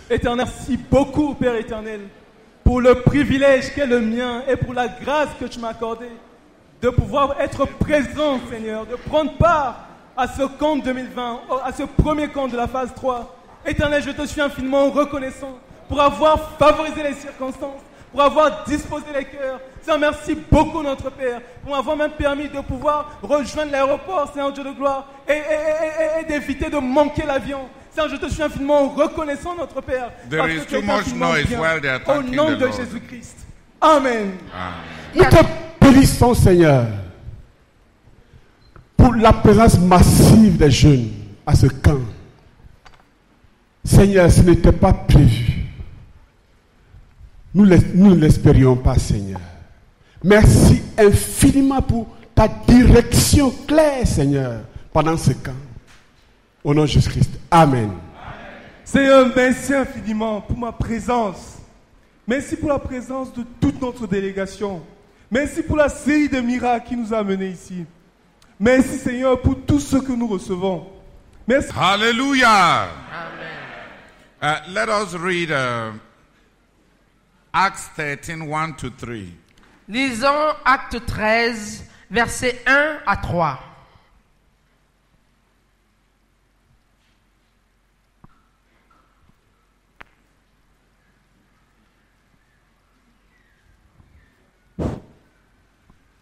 Éternel, merci beaucoup, Père éternel, pour le privilège qu'est le mien et pour la grâce que tu m'as accordée de pouvoir être présent, Seigneur, de prendre part à ce camp 2020, à ce premier camp de la phase 3. Éternel, je te suis infiniment reconnaissant pour avoir favorisé les circonstances, pour avoir disposé les cœurs. Seigneur, merci beaucoup, notre Père, pour m'avoir même permis de pouvoir rejoindre l'aéroport, Seigneur Dieu de gloire, et d'éviter de manquer l'avion. Seigneur, je te suis infiniment reconnaissant, notre Père, There is too much noise while they are au thanking nom the de Lord. Jésus-Christ. Amen. Nous te bénissons, Seigneur, pour la présence massive des jeunes à ce camp. Seigneur, ce n'était pas prévu. Nous ne l'espérions pas, Seigneur. Merci infiniment pour ta direction claire, Seigneur, pendant ce camp. Au nom de Jésus-Christ. Amen. Seigneur, merci infiniment pour ma présence. Merci pour la présence de toute notre délégation. Merci pour la série de miracles qui nous a menés ici. Merci, Seigneur, pour tout ce que nous recevons. Merci. Hallelujah. Let us read Acts 13, 1-3. Lisons Acte 13, versets 1 à 3.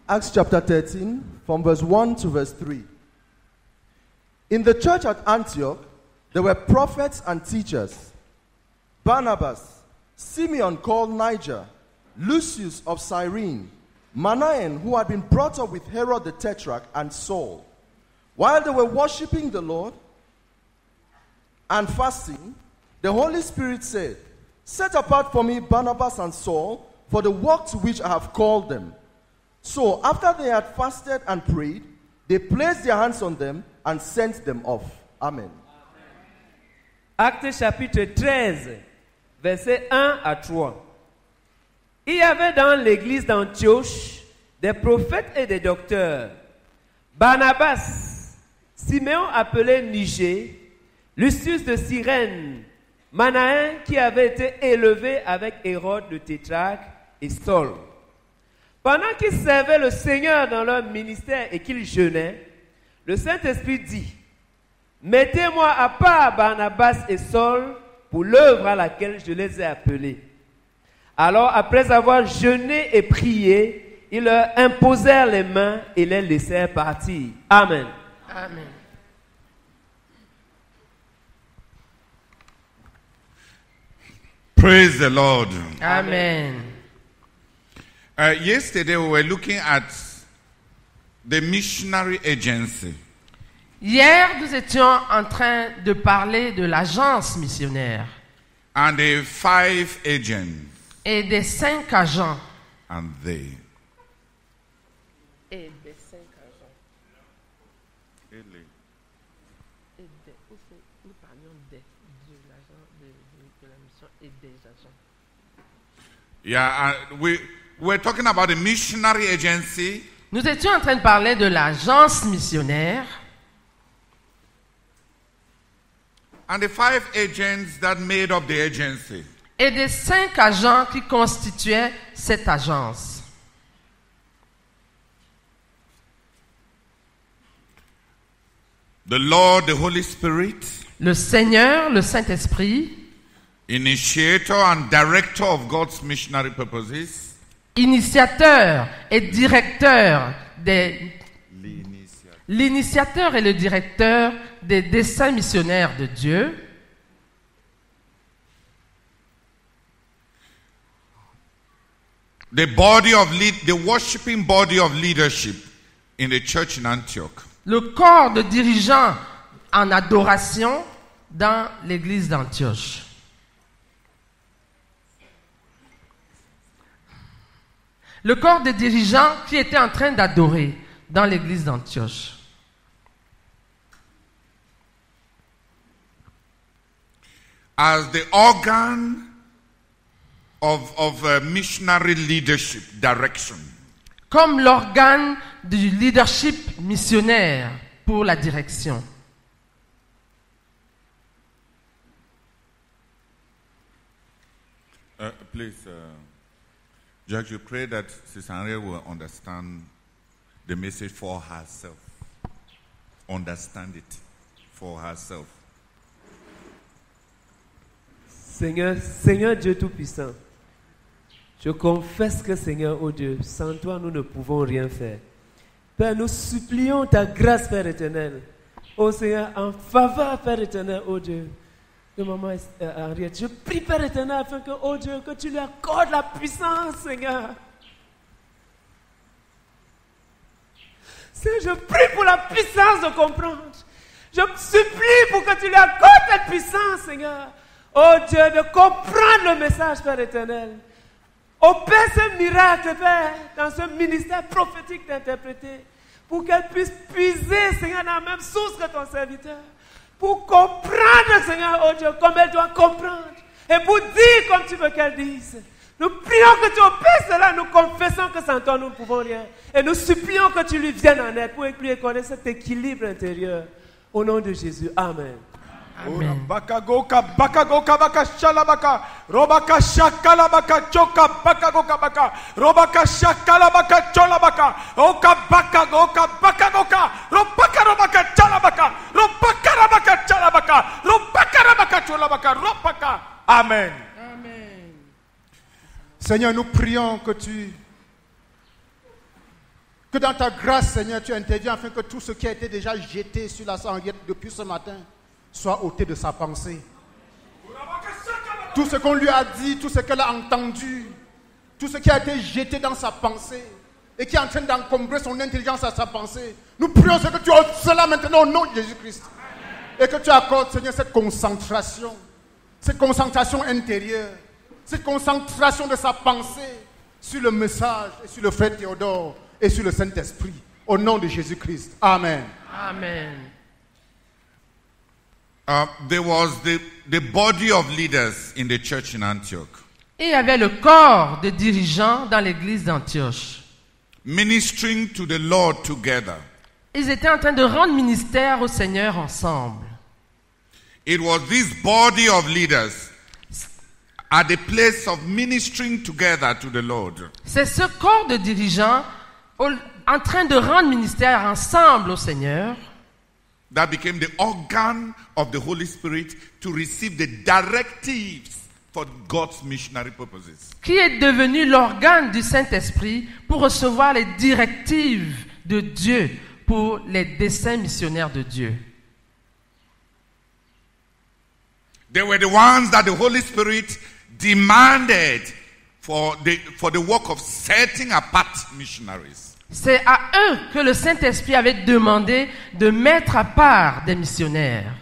Acts chapter 13, from verse 1 to verse 3. In the church at Antioch, there were prophets and teachers: Barnabas, Simeon called Niger, Lucius of Cyrene, Manaen, who had been brought up with Herod the Tetrarch, and Saul. While they were worshiping the Lord and fasting, the Holy Spirit said, "Set apart for me Barnabas and Saul for the work to which I have called them." So after they had fasted and prayed, they placed their hands on them and sent them off. Amen. Acte chapitre 13, versets 1 à 3. Il y avait dans l'église d'Antioche des prophètes et des docteurs: Barnabas, Siméon appelé Niger, Lucius de Cyrène, Manaen qui avait été élevé avec Hérode le Tétrarque, et Saul. Pendant qu'ils servaient le Seigneur dans leur ministère et qu'ils jeûnaient, le Saint-Esprit dit: Mettez-moi à part Barnabas et Saul pour l'œuvre à laquelle je les ai appelés. Alors, après avoir jeûné et prié, ils leur imposèrent les mains et les laissèrent partir. Amen. Amen. Praise the Lord. Amen. Yesterday we were looking at the missionary agency. Hier, nous étions en train de parler de l'agence missionnaire And the 5 agents. et des 5 agents. And they. Et des 5 agents. Nous parlions de l'agent de la mission et des agents. Yeah, we're talking about the missionary agency. Nous étions en train de parler de l'agence missionnaire And the 5 agents that made up the agency. et des 5 agents qui constituaient cette agence. The Lord, the Holy Spirit, Le Seigneur, le Saint-Esprit, initiator and director of God's missionary purposes. initiateur et directeur l'initiateur et le directeur des desseins missionnaires de Dieu. The worshiping body of leadership in the church in Antioch. Le corps de dirigeants en adoration dans l'église d'Antioche. Le corps des dirigeants qui étaient en train d'adorer dans l'église d'Antioche. As the organ of missionary leadership direction. Comme l'organe du leadership missionnaire pour la direction. please, Judge, you pray that Sister Henriette will understand the message for herself. Understand it for herself. Seigneur Dieu Tout-Puissant, je confesse que Seigneur, oh Dieu, sans toi nous ne pouvons rien faire. Père, nous supplions ta grâce, Père éternel. Oh Seigneur, en faveur, Père éternel, oh Dieu, de maman Henriette. Je prie, Père éternel, afin que, oh Dieu, que tu lui accordes la puissance, Seigneur. Seigneur, je prie pour la puissance de comprendre. Je supplie pour que tu lui accordes cette puissance, Seigneur. Oh Dieu, de comprendre le message, Père éternel. Opère ce miracle, Père, dans ce ministère prophétique d'interpréter, pour qu'elle puisse puiser, Seigneur, dans la même source que ton serviteur, pour comprendre, Seigneur, oh Dieu, comme elle doit comprendre, et pour dire comme tu veux qu'elle dise. Nous prions que tu opères cela, nous confessons que sans toi nous ne pouvons rien, et nous supplions que tu lui viennes en aide pour lui accorder cet équilibre intérieur. Au nom de Jésus, Amen. Amen. Baka goka baka shalabaka robaka shakala baka choka baka goka baka robaka shakala baka cholabaka oka baka goka robaka chalabaka robaka chalabaka robaka cholabaka robaka. Amen. Amen. Seigneur, nous prions que dans ta grâce, Seigneur, tu interviens afin que tout ce qui a été déjà jeté sur la Henriette depuis ce matin soit ôté de sa pensée. Tout ce qu'on lui a dit, tout ce qu'elle a entendu, tout ce qui a été jeté dans sa pensée et qui est en train d'encombrer son intelligence à sa pensée, nous prions que tu ôtes cela maintenant au nom de Jésus-Christ. Et que tu accordes, Seigneur, cette concentration intérieure, cette concentration de sa pensée sur le message et sur le frère Théodore et sur le Saint-Esprit. Au nom de Jésus-Christ. Amen. Amen. There was the body of leaders in the church in Antioch. Et il y avait le corps de dirigeants dans l'église d'Antioche. Ministering to the Lord together. Ils étaient en train de rendre ministère au Seigneur ensemble. It was this body of leaders at the place of ministering together to the Lord. C'est ce corps de dirigeants en train de rendre ministère ensemble au Seigneur that became the organ of the Holy Spirit to receive the directives for God's missionary purposes. qui est devenu l'organe du Saint-Esprit pour recevoir les directives de Dieu pour les desseins missionnaires de Dieu. They were the ones that the Holy Spirit demanded for the work of setting apart missionaries. C'est à eux que le Saint-Esprit avait demandé de mettre à part des missionnaires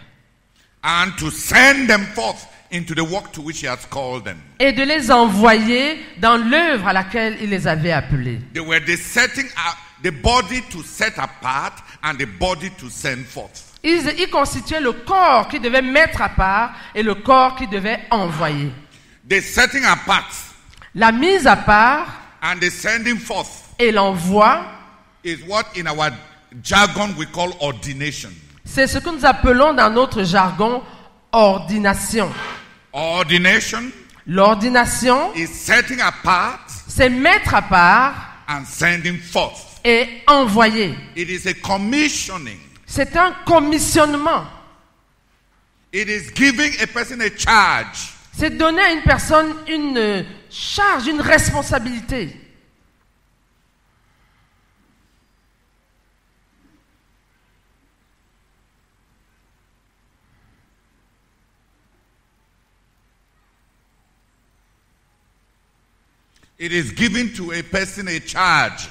And to send them forth into the work to which he has called them. et de les envoyer dans l'œuvre à laquelle il les avait appelés. They were the body to set apart and the body to send forth. Ils constituaient le corps qui devait mettre à part et le corps qui devait envoyer. The setting apart La mise à part and the sending forth et l'envoi, is what in our jargon we call ordination. c'est ce que nous appelons dans notre jargon ordination. Ordination L'ordination, is setting apart c'est mettre à part and sending forth. et envoyer. It is a commissioning. C'est un commissionnement. It is giving a person a charge. C'est donner à une personne une charge, une responsabilité. It is giving to a person a charge.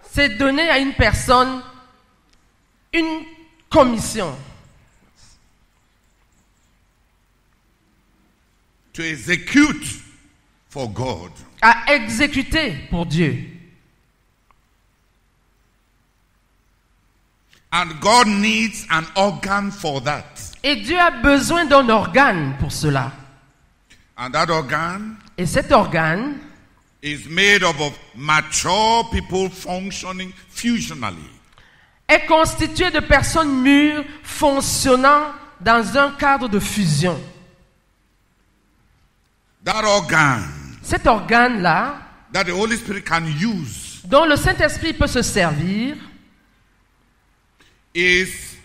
C'est donner à une personne une commission. To execute for God. À exécuter pour Dieu. And God needs an organ for that. Et Dieu a besoin d'un organe pour cela. And that organ Et cet organe is made up of mature people functioning fusionally. est constitué de personnes mûres fonctionnant dans un cadre de fusion. That organ Cet organe-là, that the Holy Spirit can use dont le Saint-Esprit peut se servir, is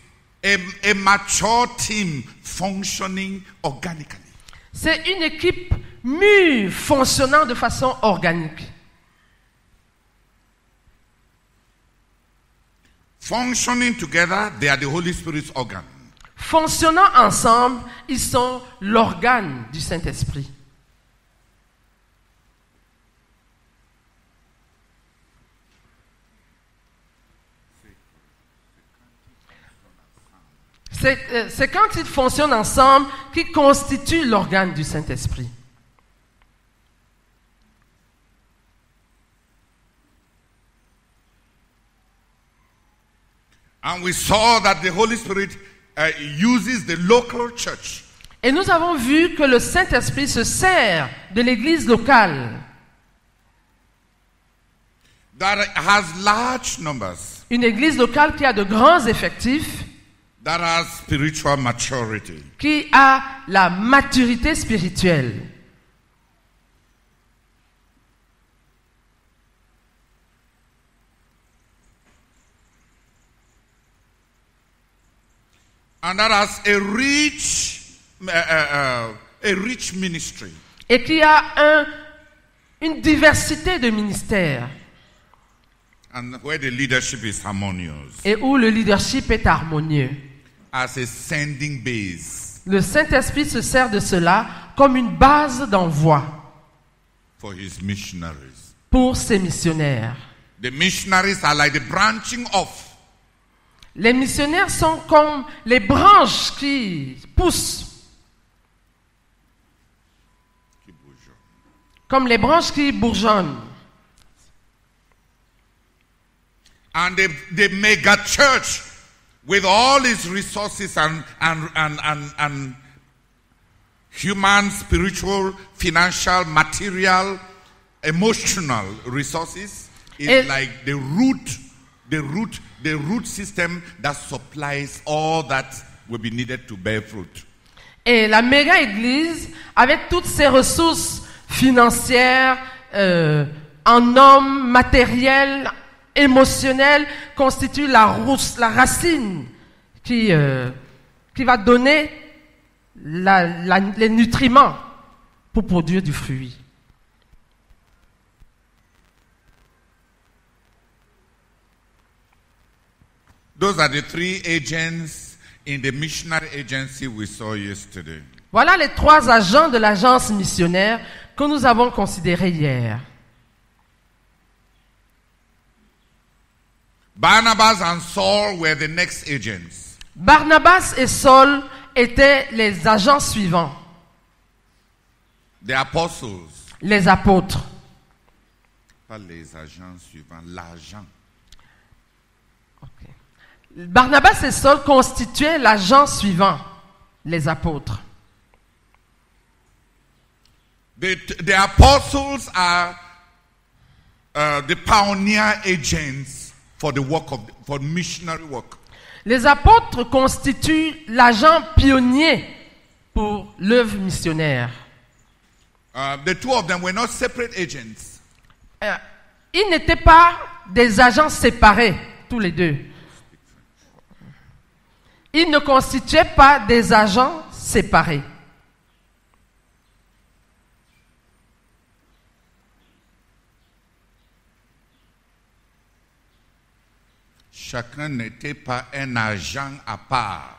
a mature team functioning organically. c'est une équipe mûre fonctionnant de façon organique. Functioning together, they are the Holy Spirit's organ. Fonctionnant ensemble, ils sont l'organe du Saint-Esprit. C'est quand ils fonctionnent ensemble qu'ils constituent l'organe du Saint-Esprit. And we saw that the Holy Spirit uses the local church Et nous avons vu que le Saint-Esprit se sert de l'église locale, that has large numbers, une église locale qui a de grands effectifs, that has spiritual maturity. qui a la maturité spirituelle. And that has a rich ministry. Et qui a une diversité de ministères. And where the leadership is harmonious. Et où le leadership est harmonieux. As a sending base. Le Saint-Esprit se sert de cela comme une base d'envoi For his missionaries. pour ses missionnaires. The missionaries are like the branching off. Les missionnaires sont comme les branches qui poussent, comme les branches qui bourgeonnent. And the mega church, with all its resources and human, spiritual, financial, material, emotional resources, is like the root system that supplies all that will be needed to bear fruit. Et la méga église, avec toutes ses ressources financières, en hommes, matériels, émotionnels, constitue la racine qui va donner les nutriments pour produire du fruit. Those are the three agents in the missionary agency we saw yesterday. Voilà les trois agents de l'agence missionnaire que nous avons considérés hier. Barnabas and Saul were the next agents. Barnabas et Saul étaient les agents suivants, The apostles. les apôtres. Pas les agents suivants, l'agent. Barnabas et Saul constituaient l'agent suivant, les apôtres. The apostles are the pioneer agents for the work for missionary work. Les apôtres constituent l'agent pionnier pour l'œuvre missionnaire. The two of them were not separate agents. Ils n'étaient pas des agents séparés, tous les deux. Ils ne constituaient pas des agents séparés. Chacun n'était pas un agent à part.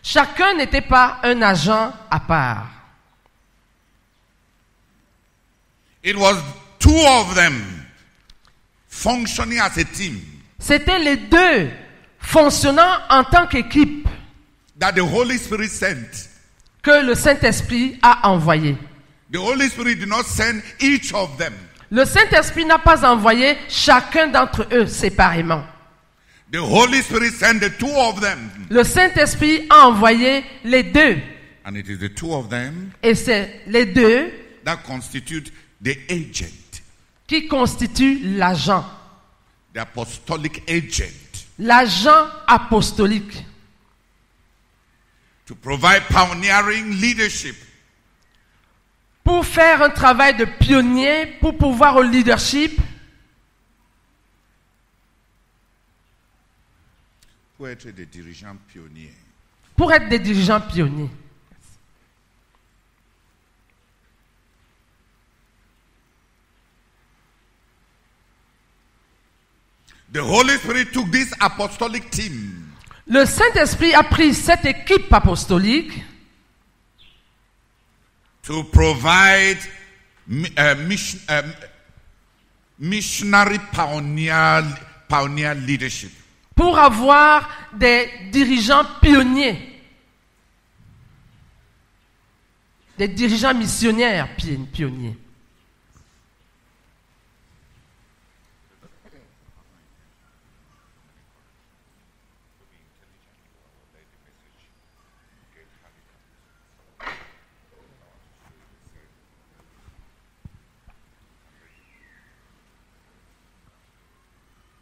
Chacun n'était pas un agent à part. It was two of them functioning as a team C'étaient les deux fonctionnant en tant qu'équipe that the Holy Spirit sent. que le Saint-Esprit a envoyé. The Holy Spirit did not send each of them. Le Saint-Esprit n'a pas envoyé chacun d'entre eux séparément. The Holy Spirit sent the two of them. Le Saint-Esprit a envoyé les deux. And it is the two of them Et c'est les deux that constitute the agent, qui constituent l'agent. the apostolic agent, L'agent apostolique. to provide pioneering leadership Pour faire un travail de pionnier pour pouvoir au leadership, pour être des dirigeants pionniers. pour être des dirigeants pionniers. The Holy Spirit took this apostolic team Le Saint-Esprit a pris cette équipe apostolique to provide missionary pioneer leadership. pour avoir des dirigeants pionniers, des dirigeants missionnaires pionniers.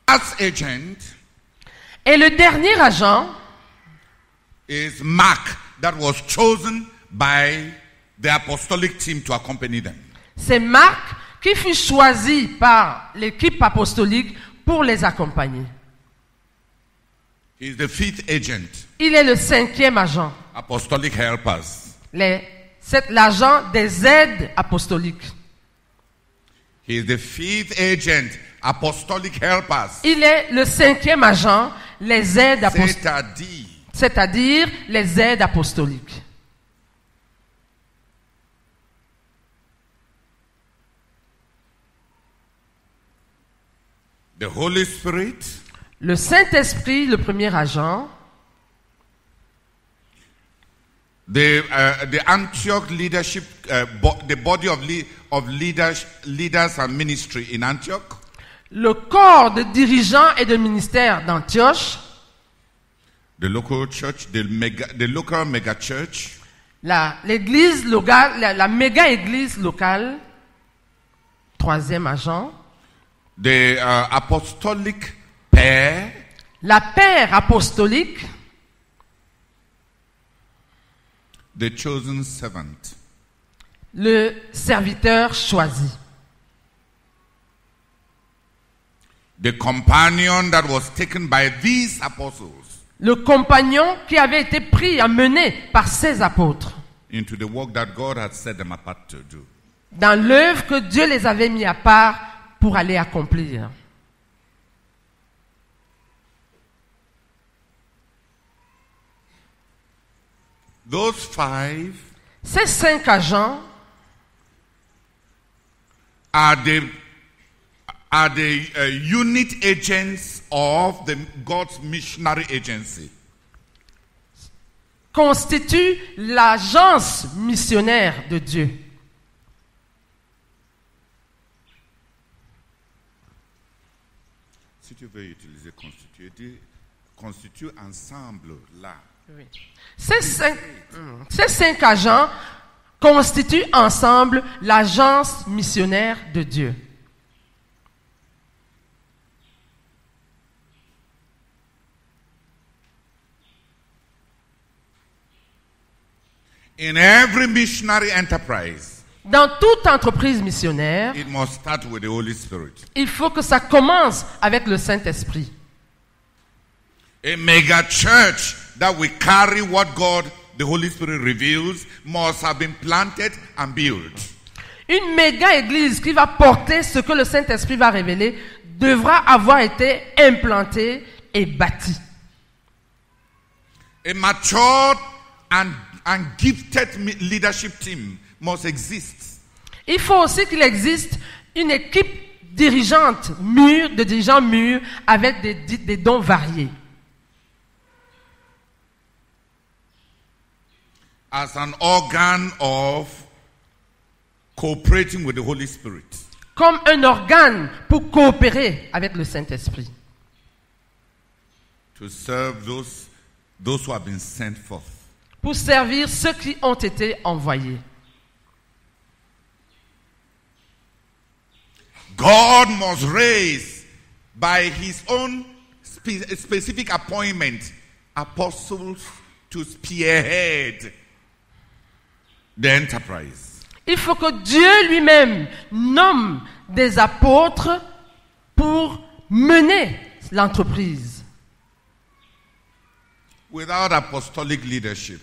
Last agent Et le dernier agent, is Mark, that was chosen by the apostolic team to accompany them. c'est Marc qui fut choisi par l'équipe apostolique pour les accompagner. He is the 5th agent, Il est le 5e agent, apostolic helpers. c'est l'agent des aides apostoliques. He is the 5th agent, apostolic helpers. Il est le 5e agent, les aides apostoliques, c'est-à-dire les aides apostoliques. The Holy Spirit Le Saint-Esprit, le premier agent, the Antioch leadership, the body of leaders and ministry in Antioch, le corps de dirigeants et de ministères d'Antioche, the local church, the local mega church, l'église locale, la méga église locale, troisième agent, the apostolic pair, la paire apostolique, the chosen servant, le serviteur choisi, the companion that was taken by these apostles le compagnon qui avait été pris à mener par ces apôtres into the work that God had set them apart to do. dans l'œuvre que Dieu les avait mis à part pour aller accomplir. Those 5 Ces 5 agents are the unit agents of God's missionary agency. constituent l'agence missionnaire de Dieu. Si tu veux utiliser constitue ensemble là. Ces 5 agents constituent ensemble l'agence missionnaire de Dieu. In every missionary enterprise, Dans toute entreprise missionnaire, it must start with the Holy Spirit. il faut que ça commence avec le Saint-Esprit. A mega church that will carry what God, the Holy Spirit reveals, must have been planted and built. Une méga église qui va porter ce que le Saint-Esprit va révéler devra avoir été implantée et bâtie. A matured and gifted leadership team must exist. Il faut aussi qu'il existe une équipe dirigeante mûre, de dirigeants mûrs avec des dons variés. As an organ of cooperating with the Holy Spirit. Comme un organe pour coopérer avec le Saint-Esprit. To serve those who have been sent forth. Pour servir ceux qui ont été envoyés. God must raise by his own specific appointment apostles to spearhead the enterprise. Il faut que Dieu lui-même nomme des apôtres pour mener l'entreprise. Without apostolic leadership,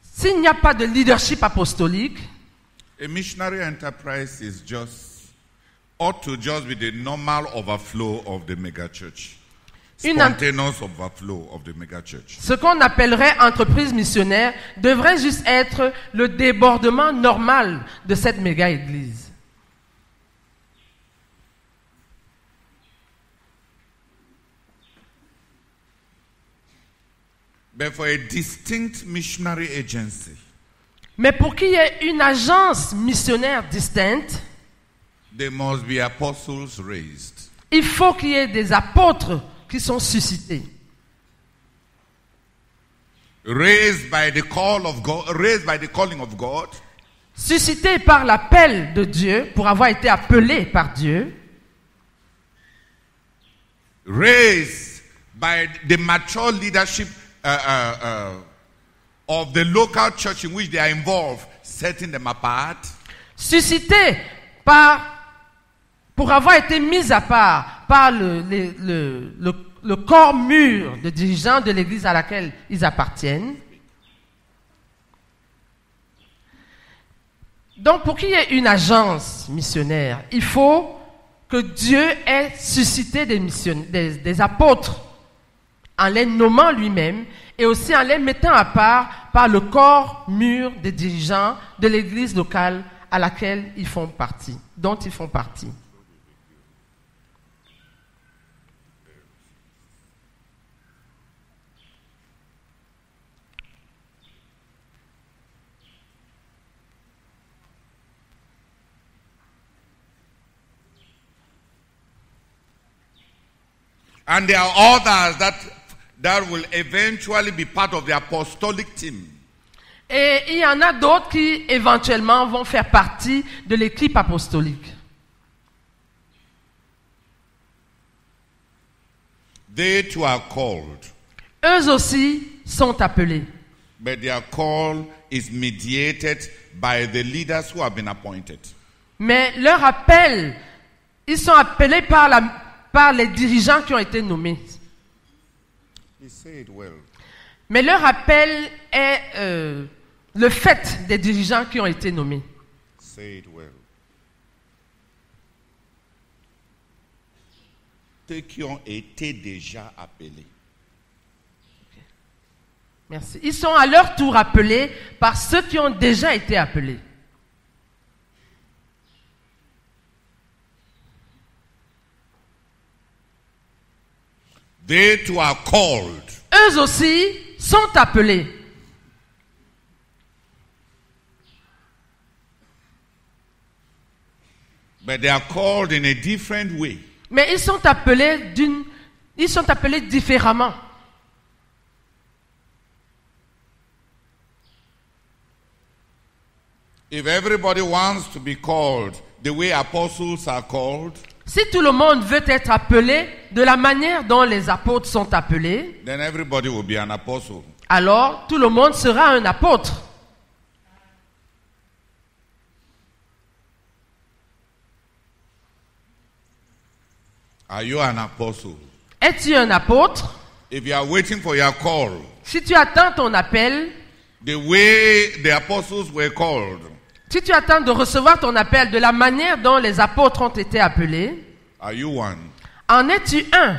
S'il n'y a pas de leadership apostolique, a missionary enterprise ought to just be the normal overflow of the megachurch. Spontaneous overflow of the megachurch. ce qu'on appellerait entreprise missionnaire devrait juste être le débordement normal de cette méga-église. But for a distinct missionary agency, Mais pour qu'il y ait une agence missionnaire distincte, there must be apostles raised. il faut qu'il y ait des apôtres qui sont suscités. Raised by the call of God, raised by the calling of God, Suscités par l'appel de Dieu, pour avoir été appelés par Dieu. raised by the mature leadership of the local church in which they are involved, setting them apart. Suscités pour avoir été mis à part par le corps mûr de dirigeants de l'église à laquelle ils appartiennent. Donc, pour qu'il y ait une agence missionnaire, il faut que Dieu ait suscité des apôtres en les nommant lui-même et aussi en les mettant à part par le corps mûr des dirigeants de l'église locale à laquelle ils font partie, dont ils font partie. And there are others that will eventually be part of the apostolic team. Et il y en a d'autres qui éventuellement vont faire partie de l'équipe apostolique. They too are called, Eux aussi sont appelés. but their call is mediated by the leaders who have been appointed. Mais leur appel, ils sont appelés par les dirigeants qui ont été nommés. He said well. Mais leur appel est le fait des dirigeants qui ont été nommés. Say it well. Ceux qui ont été déjà appelés. Merci. Ils sont à leur tour appelés par ceux qui ont déjà été appelés. They too are called, Eux aussi sont appelés. but they are called in a different way. Mais ils sont appelés différemment. If everybody wants to be called the way apostles are called, Si tout le monde veut être appelé de la manière dont les apôtres sont appelés, then everybody will be an apostle. alors tout le monde sera un apôtre. Are you an apostle? Es-tu un apôtre? If you are waiting for your call, Si tu attends ton appel, the way the apostles were called, si tu attends de recevoir ton appel de la manière dont les apôtres ont été appelés, are you one? en es-tu un?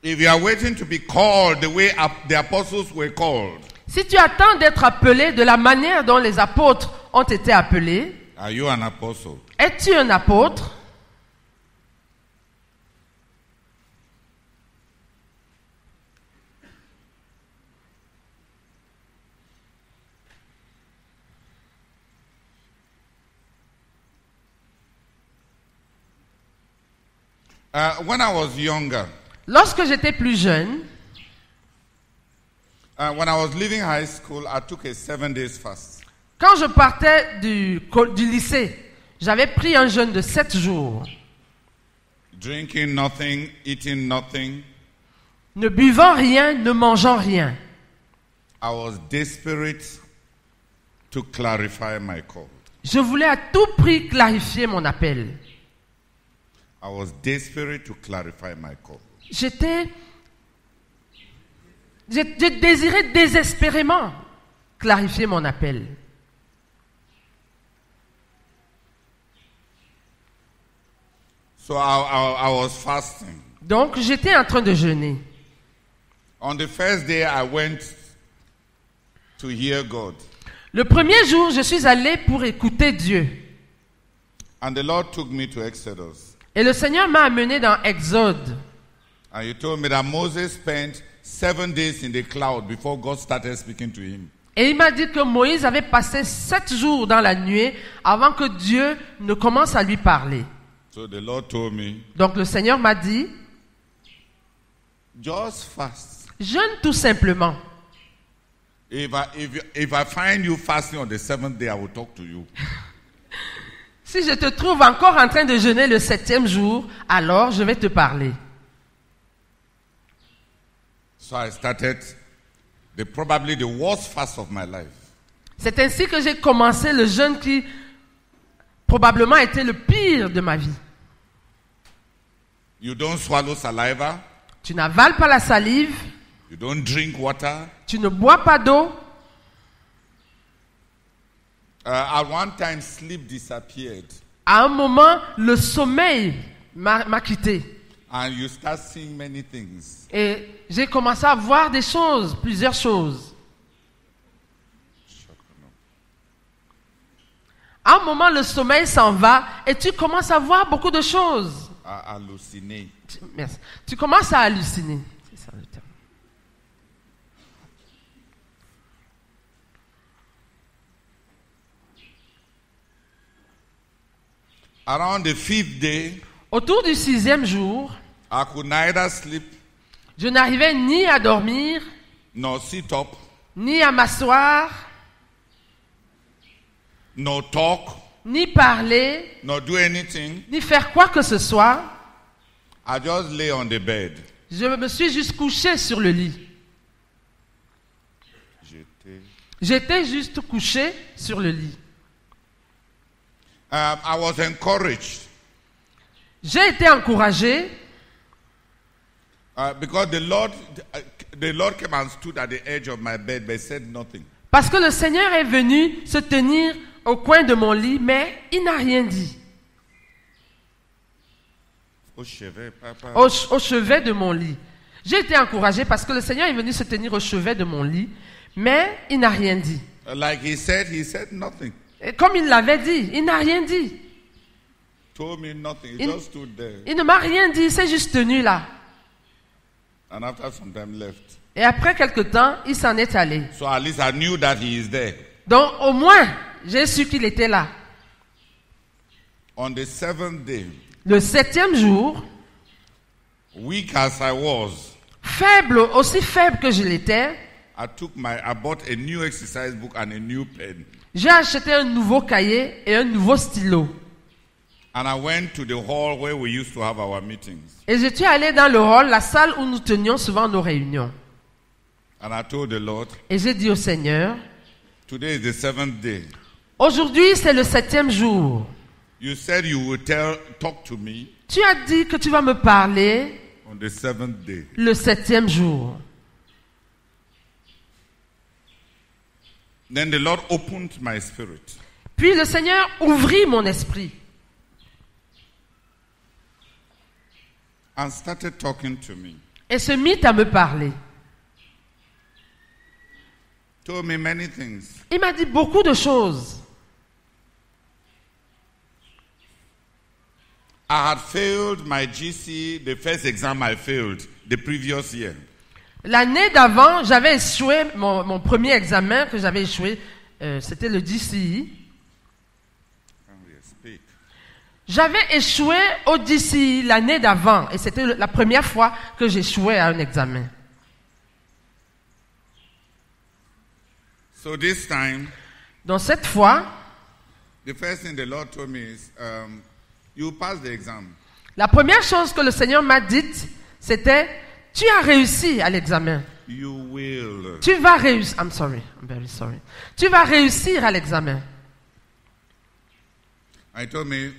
If you are waiting to be called the way the apostles were called, Si tu attends d'être appelé de la manière dont les apôtres ont été appelés, are you an apostle? es-tu un apôtre? When I was younger, Lorsque j'étais plus jeune, When I was leaving high school, I took a 7 days fast. Quand je partais du lycée, j'avais pris un jeûne de 7 jours. Drinking nothing, eating nothing. Ne buvant rien, ne mangeant rien. I was desperate to clarify my call. Je voulais à tout prix clarifier mon appel. I was desperate to clarify my call. Je désirais désespérément clarifier mon appel. So I was fasting. Donc j'étais en train de jeûner. On the first day, I went to hear God. Le premier jour, je suis allé pour écouter Dieu. And the Lord took me to Exodus. Et le Seigneur m'a amené dans Exode. And he told me that Moses spent 7 days in the cloud before God started speaking to him. Et il m'a dit que Moïse avait passé 7 jours dans la nuée avant que Dieu ne commence à lui parler. So the Lord told me, Donc le Seigneur m'a dit, just fast. jeûne tout simplement. If I find you fasting on the 7th day, I will talk to you. Si je te trouve encore en train de jeûner le 7e jour, alors je vais te parler. So I started probably the worst fast of my life. C'est ainsi que j'ai commencé le jeûne qui probablement était le pire de ma vie. You don't swallow saliva. Tu n'avales pas la salive. You don't drink water. Tu ne bois pas d'eau. At one time, sleep disappeared. À un moment, le sommeil m'a quitté. And you start seeing many things. Et j'ai commencé à voir des choses, plusieurs choses. À un moment, le sommeil s'en va et tu commences à voir beaucoup de choses. À halluciner. Merci. Tu commences à halluciner. C'est ça le terme. Around the 5th day, autour du 6e jour, I could neither sleep, je n'arrivais ni à dormir, nor sit up, ni à m'asseoir, nor talk, ni parler, nor do anything. ni faire quoi que ce soit. I just lay on the bed. Je me suis juste couché sur le lit. J'étais juste couché sur le lit. I was encouraged. J'ai été encouragé. Because the Lord came and stood at the edge of my bed, but said nothing. Parce que le Seigneur est venu se tenir au coin de mon lit, mais il n'a rien dit. Au chevet, papa. Au chevet de mon lit. J'ai été encouragé parce que le Seigneur est venu se tenir au chevet de mon lit, mais il n'a rien dit. Like he said nothing. Et comme il l'avait dit, il n'a rien dit. Told me nothing. He just stood there. Il ne m'a rien dit, il s'est juste tenu là. And after some time left. Et après quelque temps, il s'en est allé. So at least I knew that he is there. Donc au moins, j'ai su qu'il était là. On the 7th day. Le 7e jour, weak as I was, faible, aussi faible que je l'étais, I bought a new exercise book and a new pen. J'ai acheté un nouveau cahier et un nouveau stylo. And I went to the hall where we used to have our meetings. Et je suis allé dans le hall, la salle où nous tenions souvent nos réunions. And I told the Lord, et j'ai dit au Seigneur, today is the 7th day. Aujourd'hui, c'est le 7e jour. You said you would talk to me. Tu as dit que tu vas me parler on the 7th day. Le 7e jour. Then the Lord opened my spirit. Puis le Seigneur ouvrit mon esprit. And started talking to me. Et se mit à me parler. Told me many things. Il m'a dit beaucoup de choses. I had failed my GC, the first exam I failed the previous year. L'année d'avant, j'avais échoué mon premier examen que j'avais échoué, c'était le DCI. J'avais échoué au DCI l'année d'avant et c'était la première fois que j'échouais à un examen. So this time, Donc cette fois, the first thing the Lord told me is, you pass the exam. la première chose que le Seigneur m'a dite, c'était, tu as réussi à l'examen. You will. Tu vas réussir. I'm sorry. I'm very sorry. Tu vas réussir à l'examen. I told me,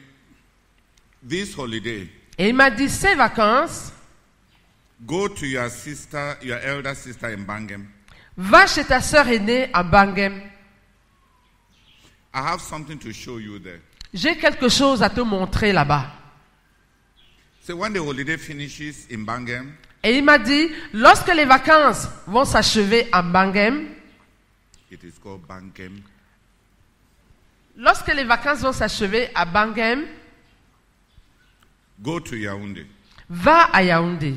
this holiday, Et il m'a dit, ces vacances, go to your sister, your elder sister in Bangem. va chez ta sœur aînée à Bangem. I have something to show you there. J'ai quelque chose à te montrer là-bas. So when the holiday finishes in Bangem, Et il m'a dit, lorsque les vacances vont s'achever à Bangem, it is called Bangem. lorsque les vacances vont s'achever à Bangem, Go to Yaoundé. va à Yaoundé.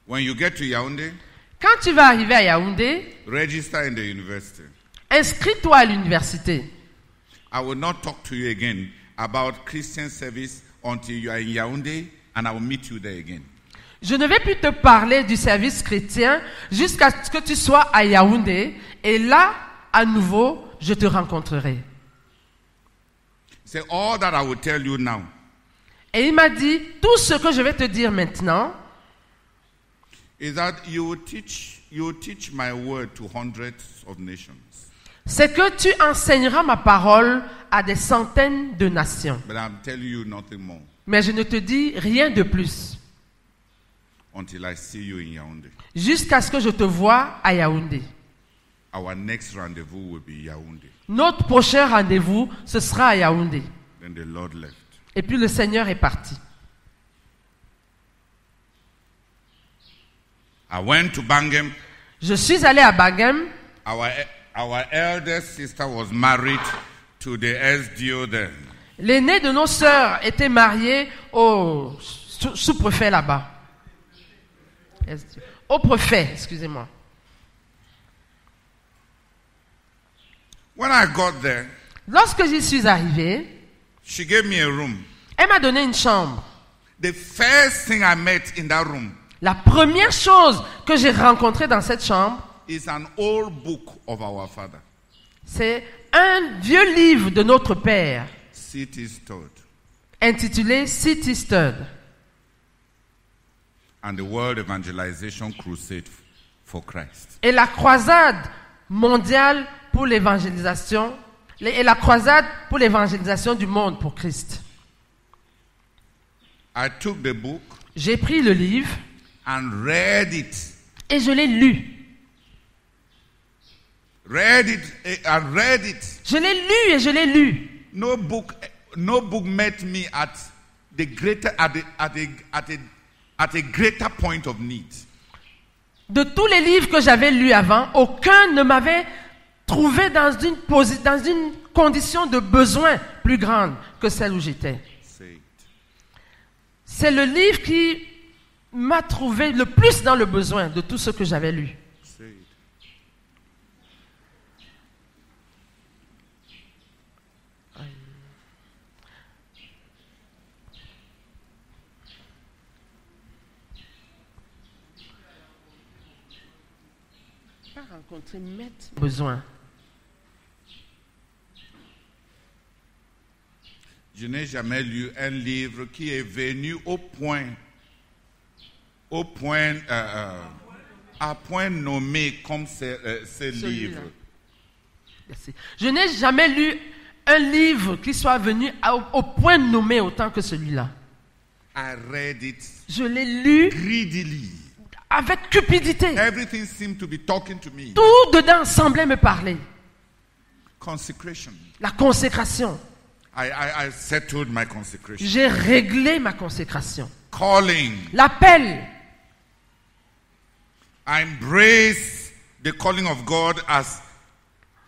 When you get to Yaoundé, Quand tu vas arriver à Yaoundé, register in the university. inscris-toi à l'université. I will not talk to you again about Christian service until you are in Yaoundé, and I will meet you there again. Je ne vais plus te parler du service chrétien jusqu'à ce que tu sois à Yaoundé. Et là, à nouveau, je te rencontrerai. Say all that I will tell you now. Et il m'a dit, tout ce que je vais te dire maintenant, Is that you will teach my word to hundreds of nations. c'est que tu enseigneras ma parole à des centaines de nations. But I'm telling you nothing more Mais je ne te dis rien de plus, until I see you in Yaoundé. jusqu'à ce que je te voie à Yaoundé. Our next rendezvous will be Yaoundé. Notre prochain rendez-vous, ce sera à Yaoundé. Then the Lord left. Et puis le Seigneur est parti. I went to Bangem. Je suis allé à Bangem. Our eldest sister was married to the SDO there. L'aîné de nos sœurs était marié au sous-préfet là-bas. Au préfet, excusez-moi. When I got there, Lorsque j'y suis arrivé, she gave me a room. elle m'a donné une chambre. The first thing I met in that room La première chose que j'ai rencontrée dans cette chambre, is an old book of our father, c'est un vieux livre de notre père C.T. Studd, intitulé City Stud and the World Evangelization Crusade for Christ. et la croisade mondiale pour l'évangélisation et la croisade pour l'évangélisation du monde pour Christ. I took the book J'ai pris le livre and read it. et je l'ai lu. Read it and read it. Je l'ai lu et je l'ai lu. No book met me at a greater point of need. De tous les livres que j'avais lus avant, aucun ne m'avait trouvé dans une condition de besoin plus grande que celle où j'étais. Say it. C'est le livre qui m'a trouvé le plus dans le besoin de tout ce que j'avais lu. Say it. Pas rencontrer, mettre besoin. Je n'ai jamais lu un livre qui est venu à point nommé comme ce livre. Merci. Je n'ai jamais lu un livre qui soit venu au point nommé autant que celui-là. I read it Je l'ai lu greedily. avec cupidité. Everything seemed to be talking to me. Tout dedans semblait me parler. Consecration. La consécration. I settled my consecration. J'ai réglé ma consécration. Calling. L'appel. I embraced the calling of God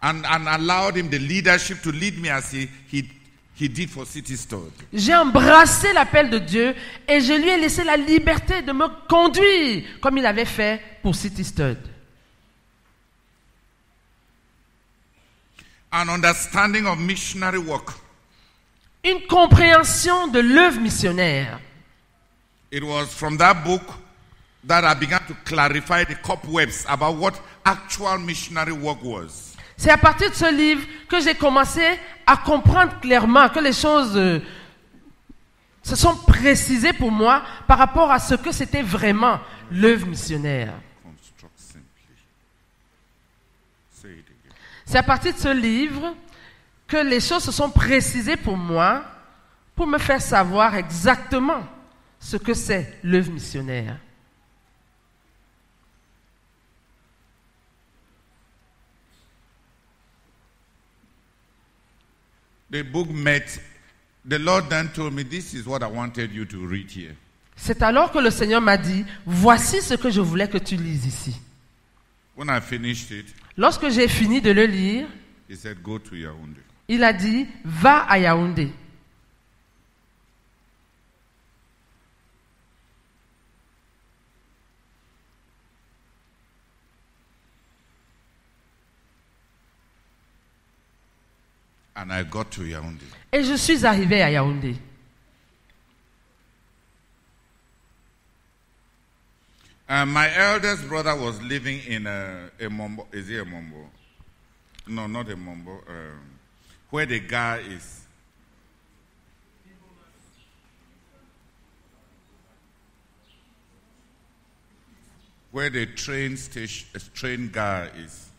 and allowed him the leadership to lead me as he did for City Studd. J'ai embrassé l'appel de Dieu et je lui ai laissé la liberté de me conduire comme il avait fait pour City Stud. An understanding of missionary work. Une compréhension de l'œuvre missionnaire. It was from that book that I began to clarify the cobwebs about what actual missionary work was. C'est à partir de ce livre que j'ai commencé à comprendre clairement que les choses se sont précisées pour moi par rapport à ce que c'était vraiment l'œuvre missionnaire. Construct simply. Say it again. C'est à partir de ce livre que les choses se sont précisées pour moi pour me faire savoir exactement ce que c'est l'œuvre missionnaire. The book met. The Lord then told me, this is what I wanted you to read here. C'est alors que le Seigneur m'a dit, voici ce que je voulais que tu lises ici. When I finished it, Lorsque j'ai fini de le lire, he said, go to Yaoundé. il a dit, va à Yaoundé. And I got to Yaoundé. Et je suis arrivé à Yaoundé. My eldest brother was living in a Mombo. Is it a Mombo? No, not a Mombo. Where the guy is. Where the train station, train guy is.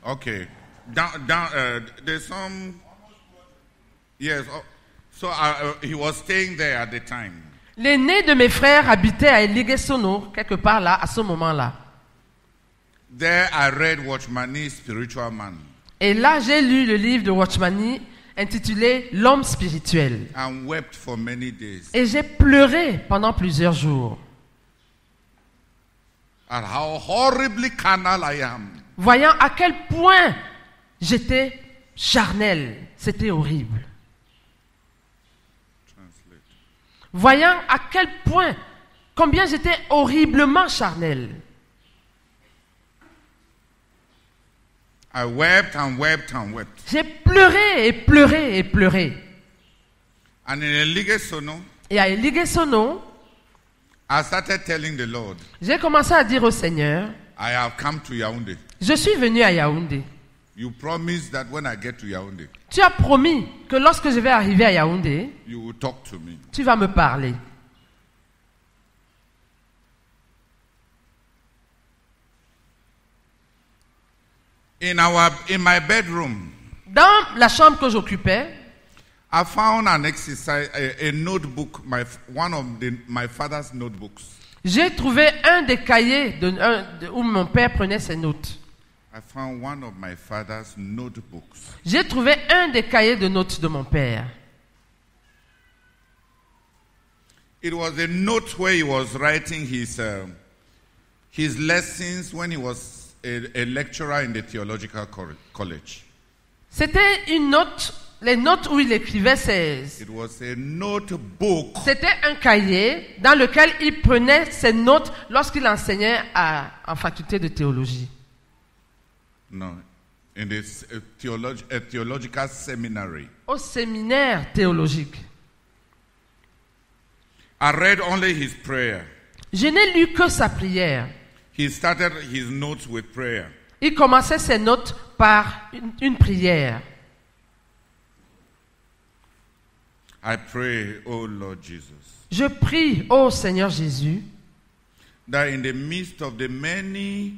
Okay, down. There's some. Yes. So he was staying there at the time. L'aîné de mes frères habitait à Eligesono, quelque part là, à ce moment-là. There I read Watchmani, Spiritual Man. Et là, j'ai lu le livre de Watchmani intitulé L'homme spirituel. And wept for many days. Et j'ai pleuré pendant plusieurs jours. At how horribly carnal I am. Voyant à quel point j'étais charnel. C'était horrible. Translate. Voyant à quel point, combien j'étais horriblement charnel. I wept and wept and wept. J'ai pleuré et pleuré et pleuré. And in Eligesono, Et à Eligesono, I started telling the Lord, j'ai commencé à dire au Seigneur, I have come to Yaoundé. je suis venu à Yaoundé. You promised that when I get to Yaoundé, Tu as promis que lorsque je vais arriver à Yaoundé, you will talk to me. tu vas me parler. In my bedroom, Dans la chambre que j'occupais, I found an exercise, a notebook, one of my father's notebooks. j'ai trouvé un des cahiers où mon père prenait ses notes. I found one of my father's notebooks. J'ai trouvé un des cahiers de notes de mon père. It was a note where he was writing his lessons when he was a lecturer in the theological college. C'était une note, les notes où il écrivait ses... It was a notebook. C'était un cahier dans lequel il prenait ses notes lorsqu'il enseignait en faculté de théologie. No, in this theological seminary. Au séminaire théologique. I read only his prayer. Je n'ai lu que sa prière. He started his notes with prayer. Il commençait ses notes par une prière. I pray, oh Lord Jesus, Je prie, ô Seigneur Jésus, that in the midst of the many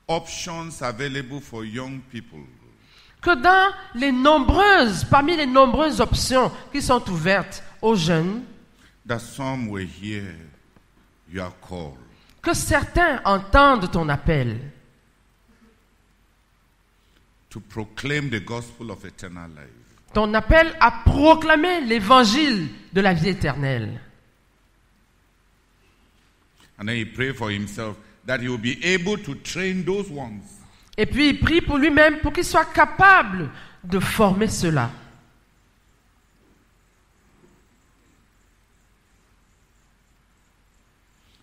options available for young people, que parmi les nombreuses options qui sont ouvertes aux jeunes, that some will hear your call. que certains entendent ton appel To proclaim the gospel of eternal life. ton appel à proclamer l'évangile de la vie éternelle. And then he prayed for himself that he will be able to train those ones. Et puis il prie pour lui-même pour qu'il soit capable de former cela.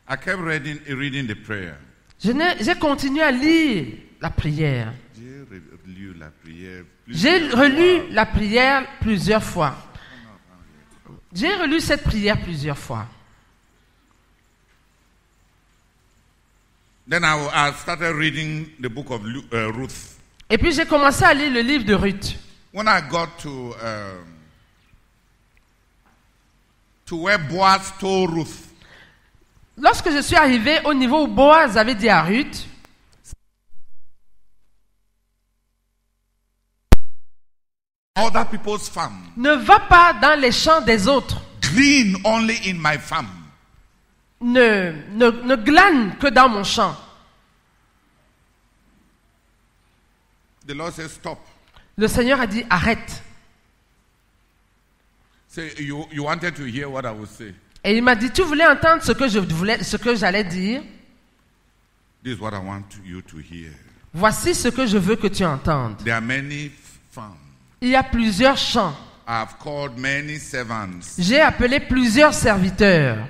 I kept reading the prayer. J'ai continué à lire la prière. J'ai relu la prière J'ai plusieurs relu fois. la prière plusieurs fois. J'ai relu cette prière plusieurs fois. Then I started reading the book of Ruth. Et puis j'ai commencé à lire le livre de Ruth. When I got to where Boaz told Ruth, Lorsque je suis arrivé au niveau où Boaz avait dit à Ruth, other people's farm, ne va pas dans les champs des autres. glean only in my farm. Ne glane que dans mon champ. The Lord says, stop. Le Seigneur a dit arrête. Say, you wanted to hear what I would say. Et il m'a dit tu voulais entendre ce que j'allais dire. This is what I want you to hear. Voici ce que je veux que tu entendes. There are many farms. Il y a plusieurs champs. I have called many servants. J'ai appelé plusieurs serviteurs.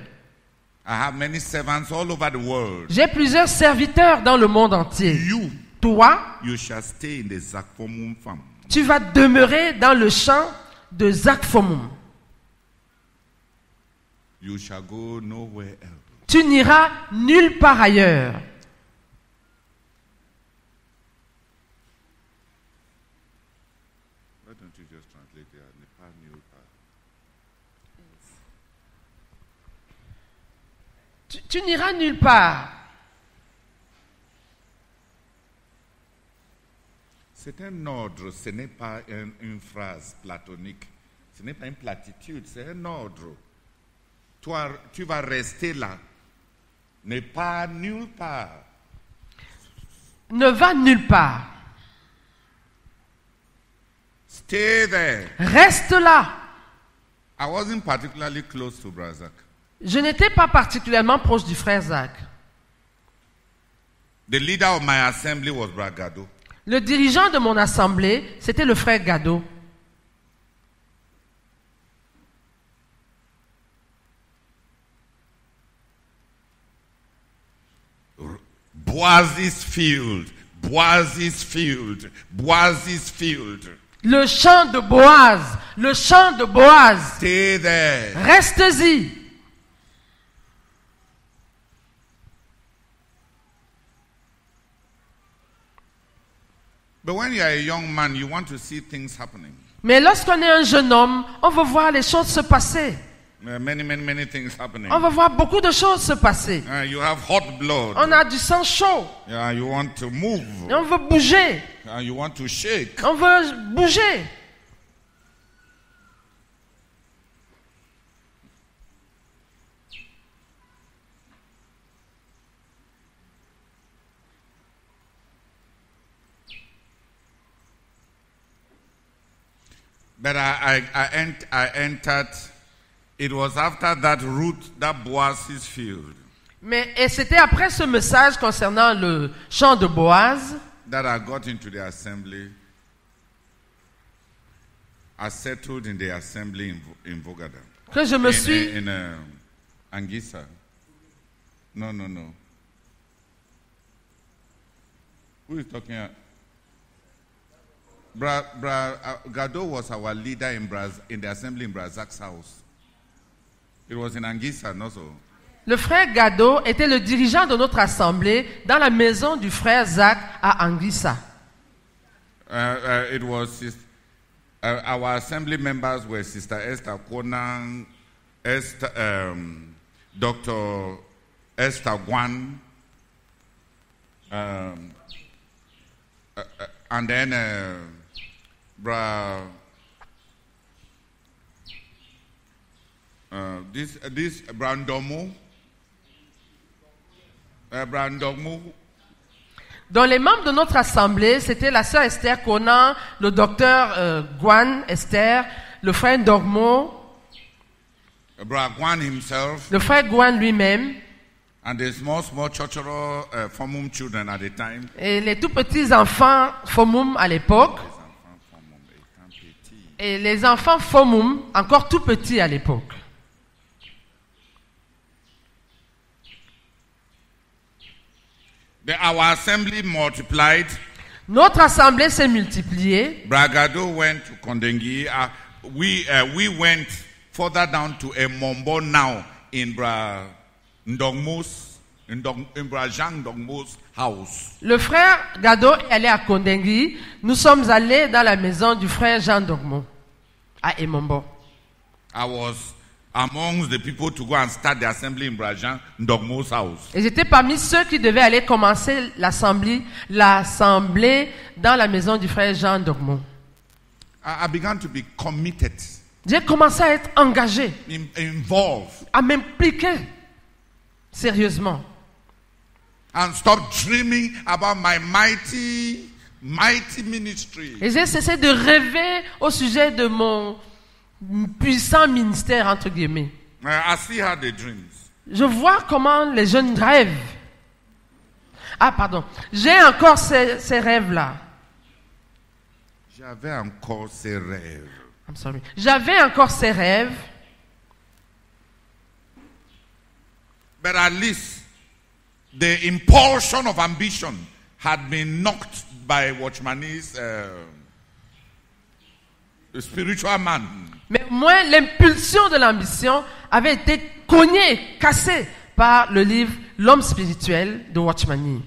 I have many servants all over the world. J'ai plusieurs serviteurs dans le monde entier. You Toi, shall stay in the Zakfomum farm. tu vas demeurer dans le champ de Zakfomum. You shall go nowhere else. Tu n'iras nulle part ailleurs. Why don't you just translate there? Nepal, Nepal. Tu n'iras nulle part. C'est un ordre, ce n'est pas une phrase platonique. Ce n'est pas une platitude, c'est un ordre. Toi, tu vas rester là. Ne pas nulle part. Ne va nulle part. Stay there. Reste là. I wasn't particularly close to Brazak. Je n'étais pas particulièrement proche du frère Zach. The leader of my assembly was Bragado. Le dirigeant de mon assemblée, c'était le frère Gado. Boaz's field, Boaz's field, Boaz's field. Le champ de Boaz, le champ de Boaz. Stay there. Reste-y. But when you are a young man, you want to see things happening. Mais lorsqu'on est un jeune homme, on veut voir les choses se passer. There are many things happening. On veut voir beaucoup de choses se passer. You have hot blood. On a du sang chaud. Yeah, you want to move. Et on veut bouger. You want to shake. On veut bouger. But I entered. It was after that route, that Boaz's field, Et c'était après ce message concernant le champ de Boaz that I got into the assembly. I settled in the assembly in Vogada. que je me suis... In Anguissa. No. Who is talking? Gado was our leader in the assembly in Brazak's house. It was in Anguissa, no so. Le frère Gado était le dirigeant de notre assemblée dans la maison du frère Zach à Anguissa. It was our assembly members were Sister Esther Konang, Dr. Esther Guan, and then this Brandomo. Dans les membres de notre assemblée, c'était la sœur Esther Conan, le docteur Guan Esther, le frère Dogmo, Guan himself, le frère Guan lui-même, and the small chochoro Fomum children at the time. et les tout petits enfants Fomum à l'époque, et les enfants Fomum encore tout petits à l'époque. Our assembly multiplied. Notre assemblée s'est multipliée. Bragado went to Kondengi. We went further down to Emombo now in Ndongmo's in Jean Ndongmo's house. Le frère Gado est allé à Kondengi. Nous sommes allés dans la maison du frère Jean Ndongmo à Emombo. I was amongst the people to go and start the assembly in Jean Ndongmo's house. Et j'étais parmi ceux qui devaient aller commencer l'assemblée dans la maison du frère Jean Ndongmo. I began to be committed, J'ai commencé à être engagé, involved, à m'impliquer sérieusement. and stop dreaming about my mighty ministry. Et j'ai cessé de rêver au sujet de mon puissant ministère, entre guillemets. I still had the dreams. Je vois comment les jeunes rêvent. Ah, pardon. J'ai encore ces rêves-là. J'avais encore ces rêves. I'm sorry. J'avais encore ces rêves. But at least the impulsion of ambition had been knocked by Watchmani's spiritual man. Mais au moins, l'impulsion de l'ambition avait été cognée, cassée par le livre L'homme spirituel de Watchmani.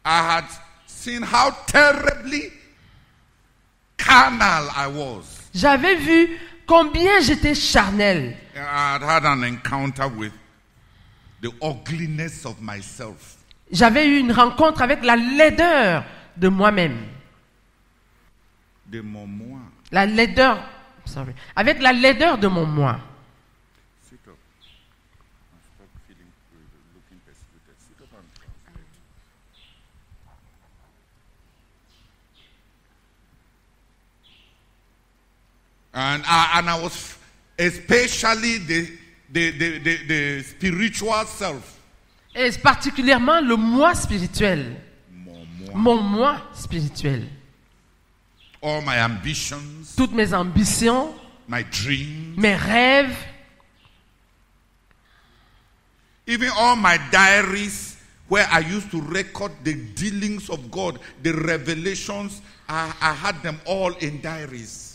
I had seen how terribly carnal I was. J'avais vu combien j'étais charnel. I had had an encounter with the ugliness of myself. J'avais eu une rencontre avec la laideur de moi-même. De mon moi. La laideur, avec la laideur de mon moi. Sit up. Stop feeling looking persecuted. Sit up and translate. And I was especially the spiritual self. Et particulièrement le moi spirituel. Mon moi. Mon moi spirituel. All my ambitions, Toutes mes ambitions, my dreams, mes rêves, even all my diaries where I used to record the dealings of God, the revelations, I had them all in diaries.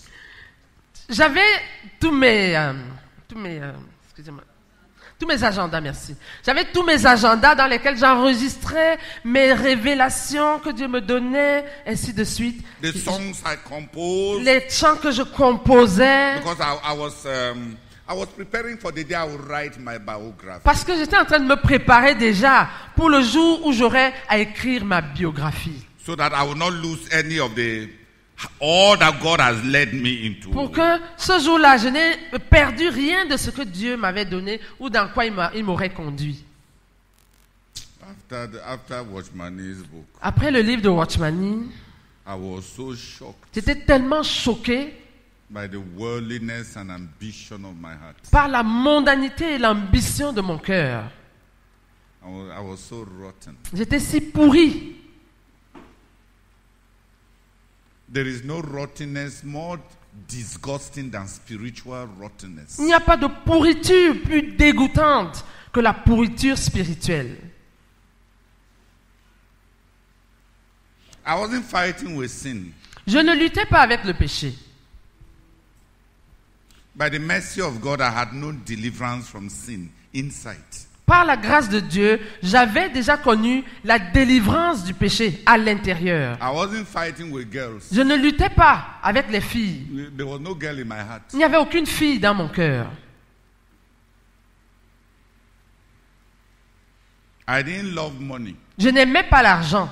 j'avais tous mes agendas, merci. J'avais tous mes agendas dans lesquels j'enregistrais mes révélations que Dieu me donnait, ainsi de suite. The songs I composed, Les chants que je composais, because I was preparing for the day I would write my biography. parce que j'étais en train de me préparer déjà pour le jour où j'aurais à écrire ma biographie. So that I would not lose any of all that God has led me into. Pour que ce jour-là, je n'ai perdu rien de ce que Dieu m'avait donné ou dans quoi il m'aurait conduit. After Watchmani's book, Après le livre de Watchmani, I was so shocked j'étais tellement choqué by the worldliness and ambition of my heart. par la mondanité et l'ambition de mon cœur. I was so rotten. J'étais si pourri. There is no rottenness more disgusting than spiritual rottenness. Il n'y a pas de pourriture plus dégoûtante que la pourriture spirituelle. I wasn't fighting with sin. Je ne luttais pas avec le péché. By the mercy of God, I had no deliverance from sin inside. Par la grâce de Dieu, j'avais déjà connu la délivrance du péché à l'intérieur. I wasn't fighting with girls. Je ne luttais pas avec les filles. There was no girl in my heart. Il n'y avait aucune fille dans mon cœur. I didn't love money. Je n'aimais pas l'argent.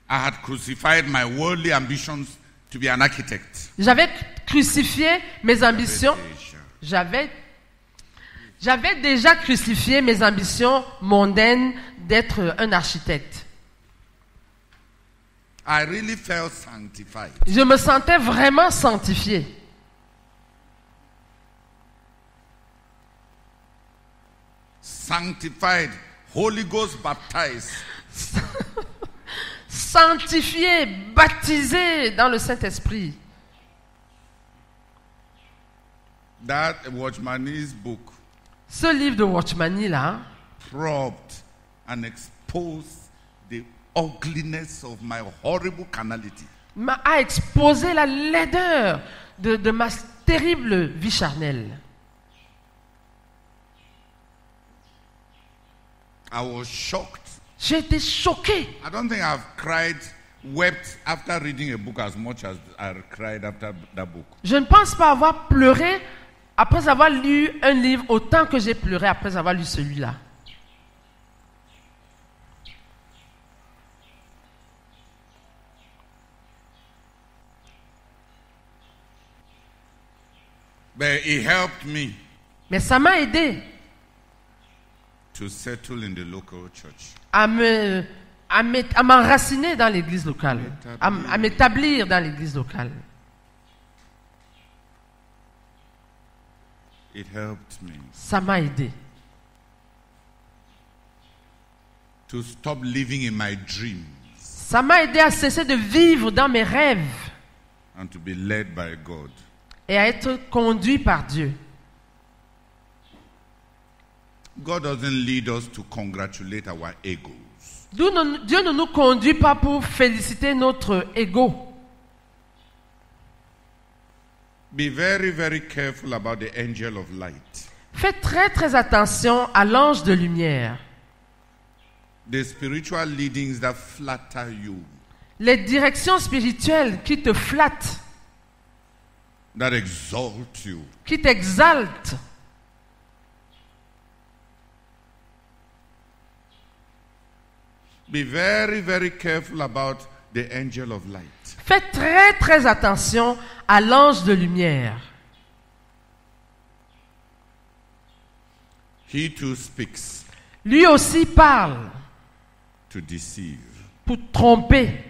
I had crucified my worldly ambitions to be an architect. J'avais crucifié mes ambitions. J'avais déjà crucifié mes ambitions mondaines d'être un architecte. I really felt sanctified. Je me sentais vraiment sanctifié. Sanctified, Holy Ghost baptized. Sanctifié, baptisé dans le Saint-Esprit. That Watchmani's book Ce livre de Watchmani là probed and exposed exposed the ugliness of my horrible carnality. A exposé la laideur de ma terrible vie charnelle. I was shocked. J'ai été choqué. I don't think I've wept after reading a book as much as I cried after that book. Je ne pense pas avoir pleuré après avoir lu un livre autant que j'ai pleuré après avoir lu celui-là. But it helped me Mais ça m'a aidé to settle in the local church. à m'enraciner dans l'église locale, à m'établir dans l'église locale. It helped me Ça m'a aidé to stop living in my dreams Ça m'a aidé à cesser de vivre dans mes rêves and to be led by God. et à être conduit par Dieu. God doesn't lead us to congratulate our egos. Dieu ne nous conduit pas pour féliciter notre ego. Be very, very careful about the angel of light. Faites très très attention à l'ange de lumière. The spiritual leadings that flatter you, Les directions spirituelles qui te flattent, that exalt you. qui t'exaltent. Be very, very careful about the angel of light. Faites très très attention à l'ange de lumière. He too speaks Lui aussi parle to deceive. pour tromper.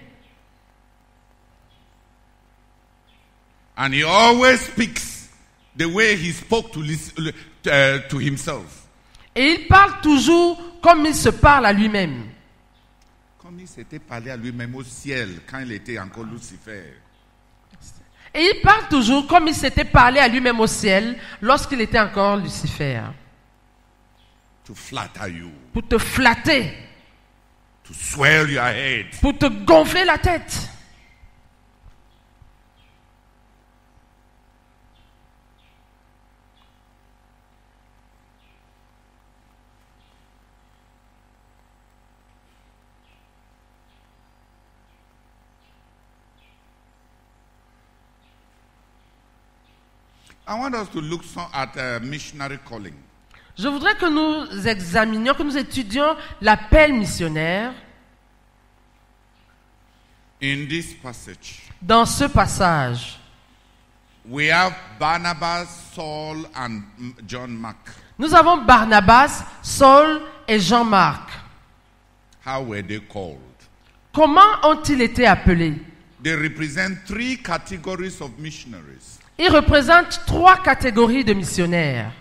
And he always speaks the way he spoke to himself. Et il parle toujours comme il se parle à lui-même. Comme il s'était parlé à lui-même au ciel quand il était encore Lucifer. Et il parle toujours comme il s'était parlé à lui-même au ciel lorsqu'il était encore Lucifer. To flatter you. Pour te flatter, To swell your head. pour te gonfler la tête. I want us to look at missionary calling. Je voudrais que nous examinions, que nous étudions l'appel missionnaire In this passage, dans ce passage. we have Barnabas, Saul, and John Mark. Nous avons Barnabas, Saul et Jean-Marc. How were they called? Comment ont-ils été appelés? They represent three categories of missionaries. Ils représentent 3 catégories de missionnaires.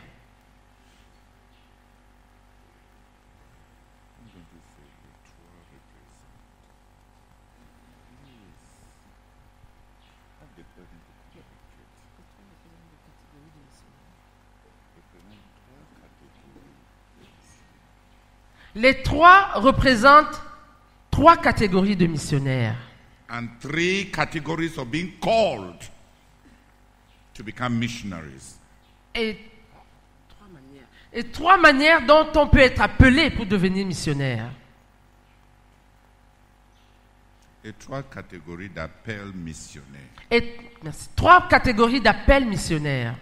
Les 3 représentent 3 catégories de missionnaires. And three categories of being called to become missionaries. Et 3 manières dont on peut être appelé pour devenir missionnaire. Et 3 catégories d'appels missionnaires. Et 3 catégories d'appels missionnaires.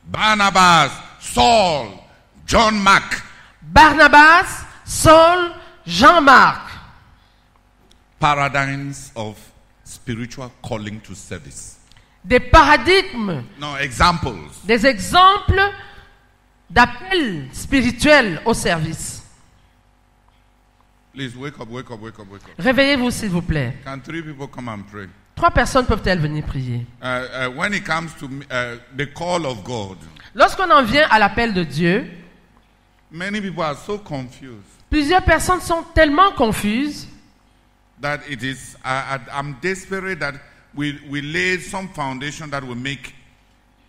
Barnabas, Saul, John Mark. Barnabas, Saul, Jean-Marc. Paradigms of spiritual calling to service. Des paradigmes, No, examples. des exemples d'appels spirituels au service. Please wake up, wake up, wake up, wake up. Réveillez-vous s'il vous plaît. Can 3 people come and pray? 3 personnes peuvent-elles venir prier? When it comes to the call of God, Lorsqu'on en vient à l'appel de Dieu, many people are so confused. plusieurs personnes sont tellement confuses. that it is, I'm desperate that we lay some foundation that will make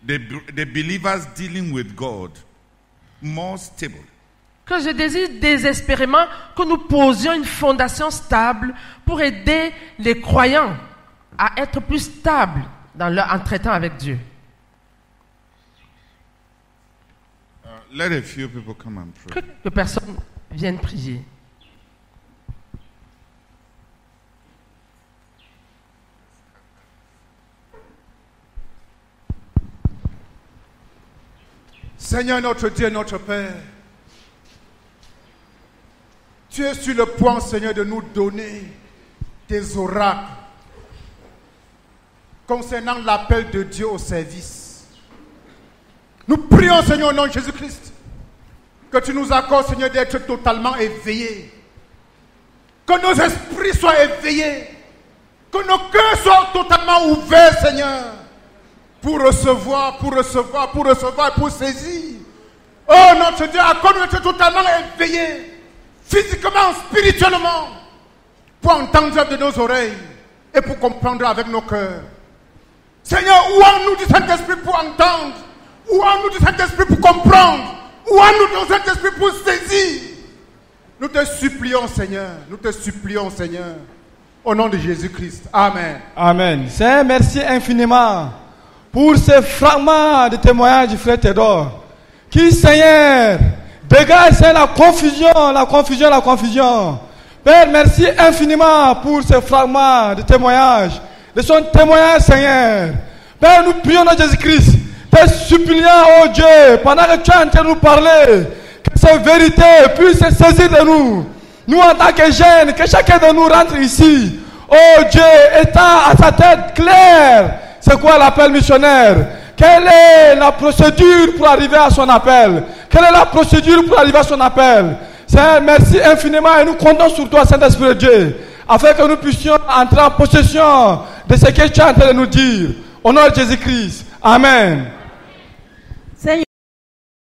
the believers dealing with God more stable. Que je désire désespérément que nous posions une fondation stable pour aider les croyants à être plus stables en traitant avec Dieu. Let a few people come and pray. Que personne vienne prier. Seigneur notre Dieu, notre Père, tu es sur le point, Seigneur, de nous donner des oracles concernant l'appel de Dieu au service. Nous prions, Seigneur, au nom de Jésus-Christ, que tu nous accordes, Seigneur, d'être totalement éveillés, que nos esprits soient éveillés, que nos cœurs soient totalement ouverts, Seigneur, pour recevoir, pour saisir. Oh, notre Dieu, accorde-nous d'être totalement éveillés, physiquement, spirituellement, pour entendre de nos oreilles et pour comprendre avec nos cœurs. Seigneur, ouvrons-nous du Saint-Esprit pour entendre, ouvrons-nous du Saint-Esprit pour comprendre, ouvrons-nous du Saint-Esprit pour saisir. Nous te supplions, Seigneur, au nom de Jésus-Christ. Amen. Amen. Seigneur, merci infiniment pour ce fragment de témoignage du frère Théodore. Qui, Seigneur, dégage la confusion. Père, merci infiniment pour ce fragment de témoignage, de son témoignage, Seigneur. Père, nous prions dans Jésus-Christ, te suppliant, oh Dieu, pendant que tu es en train de nous parler, que ces vérités puissent se saisir de nous. Nous, en tant que jeunes, que chacun de nous rentre ici, oh Dieu, étant à sa tête claire, c'est quoi l'appel missionnaire? Quelle est la procédure pour arriver à son appel? Seigneur, merci infiniment et nous comptons sur toi, Saint-Esprit de Dieu, afin que nous puissions entrer en possession de ce que tu es en train de nous dire. Au nom de Jésus-Christ. Amen.